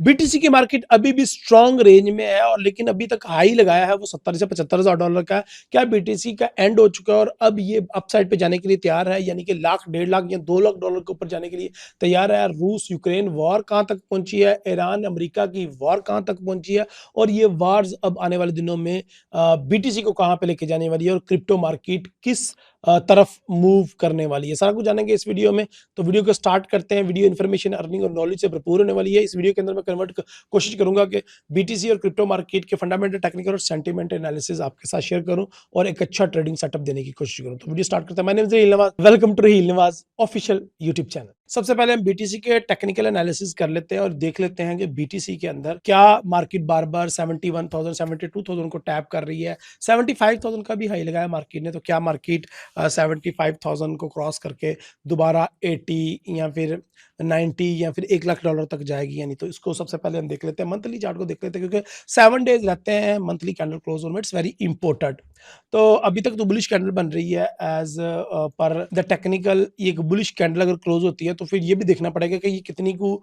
BTC की market अभी भी स्ट्रॉन्ग रेंज में है और लेकिन अभी तक हाई लगाया है वो 70 से 75 हज़ार डॉलर का है। क्या बीटीसी का एंड हो चुका है और अब ये अपसाइड पे जाने के लिए तैयार है, यानी कि लाख, 1.5 लाख या 2 लाख डॉलर के ऊपर जाने के लिए तैयार है? रूस यूक्रेन वॉर कहां तक पहुंची है, ईरान अमेरिका की वॉर कहां तक पहुंची है और ये वार्स अब आने वाले दिनों में बीटीसी को कहां पे लेके जाने वाली है और क्रिप्टो मार्केट किस तरफ मूव करने वाली है, सारा कुछ जानेंगे इस वीडियो में। तो वीडियो को स्टार्ट करते हैं। वीडियो इन्फॉर्मेशन, अर्निंग और नॉलेज से भरपूर होने वाली है। इस वीडियो के अंदर मैं कोशिश करूंगा कि बीटीसी और क्रिप्टो मार्केट के फंडामेंटल, टेक्निकल और सेंटिमेंट एनालिसिस आपके साथ शेयर करूं और एक अच्छा ट्रेडिंग सेटअप देने की कोशिश करूं। तो वीडियो स्टार्ट करते हैं। My name is Heel Nawaz, welcome to Heel Nawaz official YouTube channel. सबसे पहले हम बीटीसी के टेक्निकल एनालिसिस कर लेते हैं और देख लेते हैं कि बीटीसी के अंदर क्या मार्केट बार बार 71,000 72,000 को टैप कर रही है। 75,000 का भी हाई लगाया मार्केट ने, तो क्या मार्केट 75,000 को क्रॉस करके दोबारा 80 या फिर 90 या फिर 1 लाख डॉलर तक जाएगी यानी। तो इसको सबसे पहले हम देख लेते हैं, मंथली चार्ट को देख लेते हैं क्योंकि 7 डेज रहते हैं मंथली कैंडल क्लोज होने में, इट्स वेरी इंपॉर्टेंट। तो अभी तक तो बुलिश कैंडल बन रही है एज पर द टेक्निकल। ये बुलिश कैंडल अगर क्लोज होती है तो फिर ये भी देखना पड़ेगा कि ये कितनी को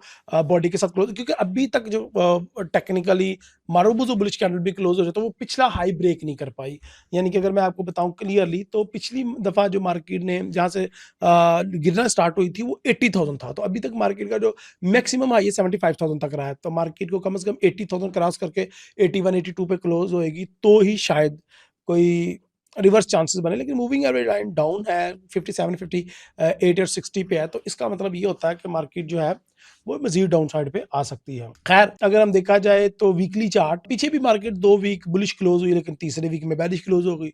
बॉडी के साथ क्लोज, क्योंकि अभी तक जो टेक्निकली मारूबुजो बुलिश कैंडल भी क्लोज हो जाए तो वो पिछला हाई ब्रेक नहीं कर पाई। यानी कि अगर मैं आपको बताऊं क्लियरली तो पिछली दफा जो मार्केट ने जहां से गिरना स्टार्ट हुई थी वो 80,000 था, तो अभी तक मार्केट का जो मैक्सिमम हाई है 75,000 तक रहा है। तो मार्केट को कम से कम 80,000 क्रॉस करके 81 82 पे क्लोज होएगी तो ही शायद कोई रिवर्स चांसेस बने। लेकिन मूविंग एवरेज लाइन डाउन है, 57 58 और 60 पे है, तो इसका मतलब ये होता है कि मार्केट जो है वो मजीद डाउन साइड पे आ सकती है। खैर, अगर हम देखा जाए तो वीकली चार्ट, पीछे भी मार्केट 2 वीक बुलिश क्लोज हुई लेकिन तीसरे वीक में बेरिश क्लोज हो गई।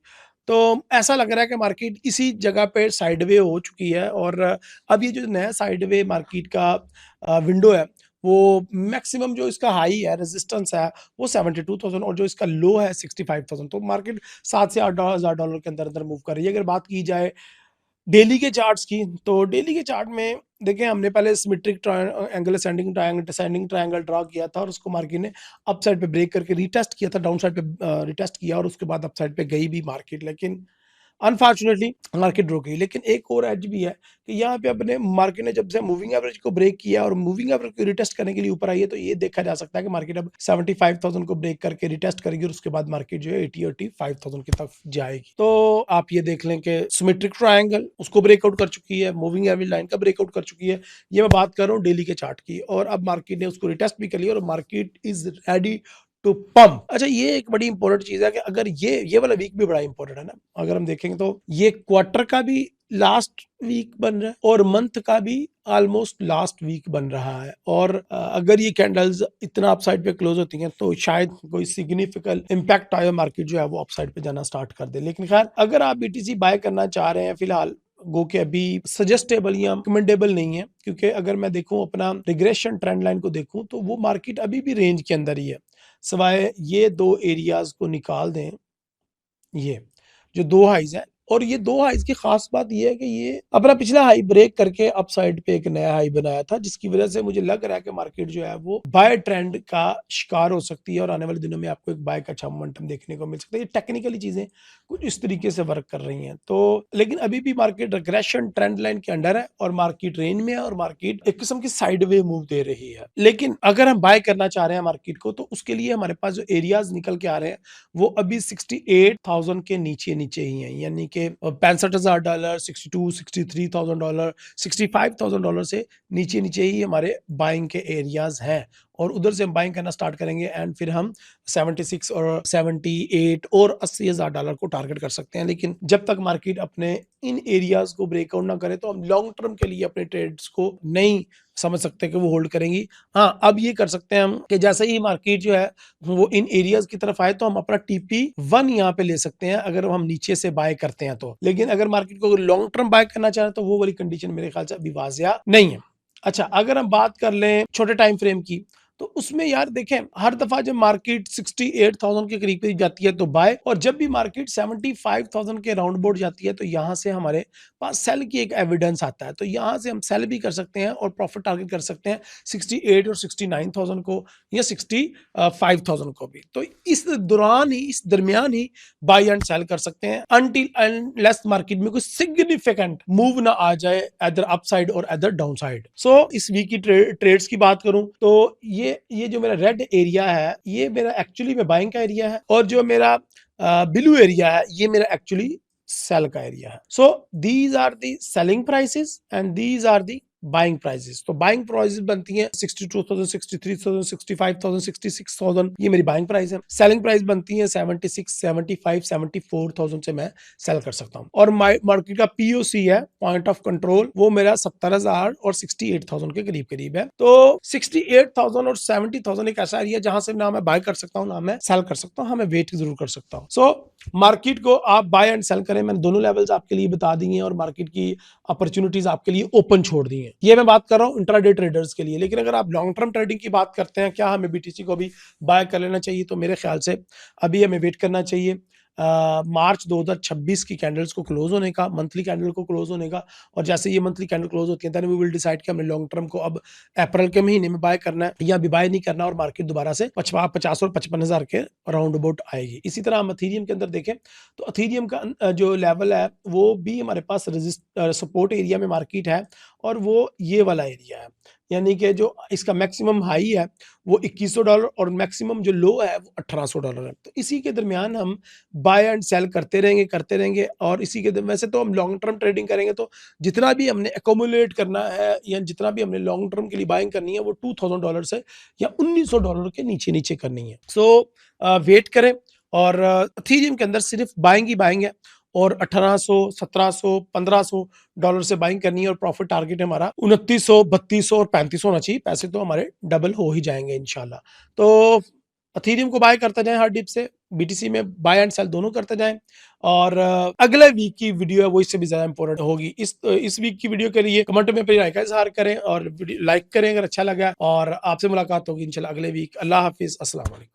तो ऐसा लग रहा है कि मार्केट इसी जगह पे साइडवे हो चुकी है और अब ये जो नया साइडवे मार्केट का विंडो है वो मैक्सिमम जो इसका हाई है, रेजिस्टेंस है वो 72,000 और जो इसका लो है 65,000। तो मार्केट 7 से 8 हज़ार डॉलर के अंदर अंदर मूव कर रही है। अगर बात की जाए डेली के चार्ट्स की, तो डेली के चार्ट में देखें, हमने पहले symmetric angle ascending triangle draw किया था और उसको मार्केट ने अप साइड पे ब्रेक करके रीटेस्ट किया था, डाउन साइड पे रिटेस्ट किया और उसके बाद अप साइड पे गई भी मार्केट, लेकिन अनफॉर्चुनेटली मार्केट रुक गई। लेकिन एक और एज भी है कि यहाँ पे अपने मार्केट ने जब से मूविंग एवरेज को ब्रेक किया और मूविंग एवरेज को रिटेस्ट करने के लिए ऊपर आई है, तो ये देखा जा सकता है कि मार्केट अब 75,000 को ब्रेक करके रिटेस्ट करेगी और उसके बाद मार्केट जो है 85,000 की तरफ जाएगी। तो आप ये देख लें कि सिमेट्रिक ट्रायंगल उसको ब्रेकआउट कर चुकी है, मूविंग एवरेज लाइन का ब्रेकआउट कर चुकी है। ये मैं बात कर रहा हूँ डेली के चार्ट की, और अब मार्केट ने उसको रिटेस्ट भी कर लिया और market is ready to pump. अच्छा, ये एक बड़ी इंपॉर्टेंट चीज है कि अगर ये वाला वीक भी बड़ा इंपॉर्टेंट है ना, अगर हम देखेंगे तो ये क्वार्टर का भी लास्ट वीक बन रहा है और मंथ का भी ऑलमोस्ट लास्ट वीक बन रहा है। और अगर ये कैंडल्स इतना अपसाइड पे क्लोज होती हैं तो शायद कोई सिग्निफिकेंट इंपैक्ट आए, मार्केट जो है वो अपसाइड पे जाना स्टार्ट कर दे। लेकिन खैर, अगर आप बीटीसी बाय करना चाह रहे हैं फिलहाल, गो के अभी सजेस्टेबल या रिकमेंडेबल नहीं है, क्योंकि अगर मैं देखूं अपना रिग्रेशन ट्रेंड लाइन को देखूं तो वो मार्केट अभी भी रेंज के अंदर ही है, सवाए ये दो एरियाज को निकाल दें। ये जो दो हाइज है, और ये दो हाइज की खास बात ये है कि ये अपना पिछला हाई ब्रेक करके अप साइड पे एक नया हाई बनाया था, जिसकी वजह से मुझे लग रहा है कि मार्केट जो है वो बाय ट्रेंड का शिकार हो सकती है और आने वाले दिनों में आपको एक बाय का अच्छा मोमेंटम देखने को मिल सकता है। ये टेक्निकली चीजें कुछ इस तरीके से वर्क कर रही हैं। तो लेकिन अभी भी मार्केट रिग्रेशन ट्रेंड लाइन के अंडर है और मार्केट रेंज में है और मार्केट एक किस्म की साइडवे मूव दे रही है। लेकिन अगर हम बाय करना चाह रहे हैं मार्केट को, तो उसके लिए हमारे पास जो एरियाज निकल के आ रहे हैं वो अभी 68,000 के नीचे नीचे ही हैं, यानी कि 65,000 डॉलर, 62 63,000 डॉलर, 65,000 डॉलर से नीचे नीचे ही हमारे बाइंग के एरियाज हैं। और उधर से हम बाइंग करना स्टार्ट करेंगे एंड फिर हम 76 और 78 और 80,000 डॉलर को टारगेट कर सकते हैं। लेकिन जब तक मार्केट अपने इन एरियाज को ब्रेकआउट ना करे तो हम लॉन्ग टर्म के लिए अपने ट्रेड्स को नहीं समझ सकते कि वो होल्ड करेंगी। हाँ, अब ये कर सकते हैं हम कि जैसे ही मार्केट जो है वो इन एरियाज की तरफ आए तो हम अपना TP1 यहाँ पे ले सकते हैं अगर हम नीचे से बाय करते हैं तो। लेकिन अगर मार्केट को लॉन्ग टर्म बाय करना चाहें तो वो वाली कंडीशन मेरे ख्याल से अभी वाजिया नहीं है। अच्छा, अगर हम बात कर लें छोटे टाइम फ्रेम की, तो उसमें यार देखें, हर दफा जब मार्केट 68,000 के करीब जाती है तो बाय, और जब भी मार्केट 75,000 के राउंड बोर्ड जाती है तो यहां से हमारे पास सेल की एक एविडेंस आता है। तो यहां से हम सेल भी कर सकते हैं और प्रॉफिट टारगेट कर सकते हैं 68 और 69,000 को या 65,000 को भी। तो इस दौरान ही, इस दरमियान ही बाय एंड सेल कर सकते हैं अनटिल अनलेस मार्केट में कोई सिग्निफिकेंट मूव ना आ जाए, एदर अपसाइड और एदर डाउनसाइड। सो इस वीक की ट्रेड्स की बात करूं तो ये जो मेरा रेड एरिया है, ये मेरा एक्चुअली में बाइंग का एरिया है, और जो मेरा ब्लू एरिया है, ये मेरा एक्चुअली सेल का एरिया है। So these are the selling prices and these are the buying prices. तो बाइंग प्राइसेस बनती है 62,000, 63,000, 65,000, 66,000, ये मेरी बाइंग प्राइस है। सेलिंग प्राइस बनती है 76, 75, 74,000 से मैं सेल कर सकता हूँ। और मार्केट का पीओसी है, पॉइंट ऑफ कंट्रोल, वो मेरा 70,000 और 68,000 के करीब करीब है। तो 68,000 और 70,000 एक ऐसा एरिया जहां से ना मैं बाय कर सकता हूँ ना मैं सेल कर सकता हूँ, हाँ मैं वेट जरूर कर सकता हूँ। सो मार्केट को आप बाय एंड सेल करें, मैंने दोनों लेवल्स आपके लिए बता दी हैं और मार्केट की अपॉर्चुनिटीज आपके लिए ओपन छोड़ दी हैं। ये मैं बात कर रहा हूँ इंट्राडे ट्रेडर्स के लिए। लेकिन अगर आप लॉन्ग टर्म ट्रेडिंग की बात करते हैं, क्या हमें बीटीसी को भी बाय कर लेना चाहिए, तो मेरे ख्याल से अभी हमें वेट करना चाहिए मार्च 2026 की कैंडल्स को क्लोज होने का, मंथली कैंडल को क्लोज होने का। और जैसे ये मंथली कैंडल क्लोज होती है, देन वी विल डिसाइड कि हमें लॉन्ग टर्म को अब अप्रैल के महीने में बाय करना है या अभी बाय नहीं करना, और मार्केट दोबारा से 50 और 55,000 के राउंड अबाउट आएगी। इसी तरह हम अथीरियम के अंदर देखें तो अथीरियम का जो लेवल है वो भी हमारे पास सपोर्ट एरिया में मार्केट है, और वो ये वाला एरिया है, यानी कि जो इसका मैक्सिमम हाई है वो $2100 और मैक्सिमम जो लो है वो $1800 है। तो इसी के दरमियान हम बाय एंड सेल करते रहेंगे। और इसी के वैसे तो हम लॉन्ग टर्म ट्रेडिंग करेंगे तो जितना भी हमने एकोमुलेट करना है या जितना भी हमने लॉन्ग टर्म के लिए बाइंग करनी है वो $2000 से या $1900 के नीचे नीचे करनी है। सो वेट करें। और अथीरियम के अंदर सिर्फ बाइंग ही बाइंग है, और 1800, 1700, $1500 से बाइंग करनी है, और प्रॉफिट टारगेट है हमारा 2900, 3200 और 3500 होना चाहिए। पैसे तो हमारे डबल हो ही जाएंगे इंशाल्लाह। तो अथीरियम को बाय करते जाएं हर डिप से, बीटीसी में बाय एंड सेल दोनों करते जाएं। और अगले वीक की वीडियो है वो इससे भी ज्यादा इंपॉर्टेंट होगी। इस वीक की वीडियो के लिए कमेंट में अपनी राय का इजहार करें और लाइक करें अगर अच्छा लगा, और आपसे मुलाकात होगी इंशाल्लाह अगले वीक। अल्लाह हाफिज, अस्सलाम वालेकुम।